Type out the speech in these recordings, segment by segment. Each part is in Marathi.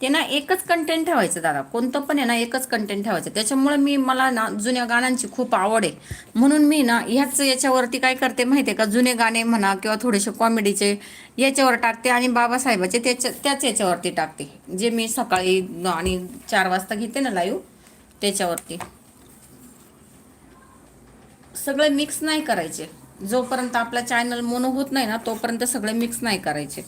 ते ना एकच कंटेंट ठेवायचं दादा, कोणतं पण आहे ना एकच कंटेंट ठेवायचं. त्याच्यामुळे मला ना जुन्या गाण्यांची खूप आवड आहे. म्हणून मी ना याच्यावरती काय करते माहिती आहे का, जुने गाणे म्हणा किंवा थोडेसे कॉमेडीचे याच्यावर टाकते आणि बाबासाहेबाचे त्याच याच्यावरती टाकते, जे मी सकाळी आणि 4 वाजता घेते ना लाईव्ह त्याच्यावरती. सगळे मिक्स नाही करायचे. जोपर्यंत आपला चॅनल मोनो होत नाही ना तोपर्यंत सगळे मिक्स नाही करायचे.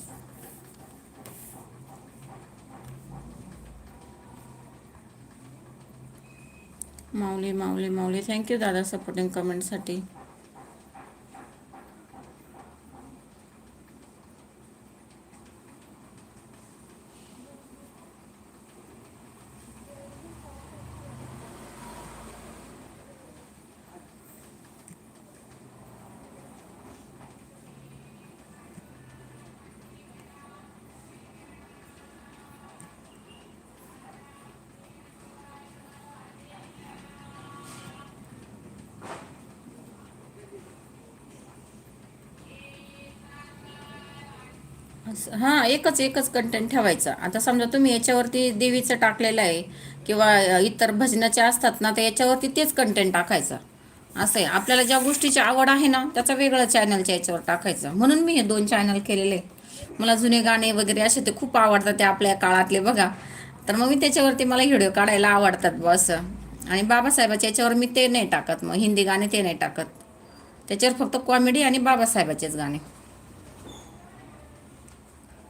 माऊली माऊली माऊली, थँक्यू दादा सपोर्टिंग कमेंटसाठी. हां, एकच एकच कंटेंट ठेवायचा. आता समजा तुम्ही याच्यावरती देवीचं टाकलेलं आहे किंवा इतर भजनाचे असतात ना, तर याच्यावरती तेच कंटेंट टाकायचं. असं आहे, आपल्याला ज्या गोष्टीची आवड आहे ना त्याचं वेगळं चॅनलच्या याच्यावर टाकायचं. म्हणून मी हे 2 चॅनल केलेले आहे. मला जुने गाणे वगैरे असे ते खूप आवडतात, ते आपल्या काळातले बघा. तर मग मी त्याच्यावरती मला व्हिडिओ काढायला आवडतात बा असं. आणि बाबासाहेबाच्या याच्यावर मी ते नाही टाकत, मग हिंदी गाणे ते नाही टाकत. त्याच्यावर फक्त कॉमेडी आणि बाबासाहेबाचेच गाणे.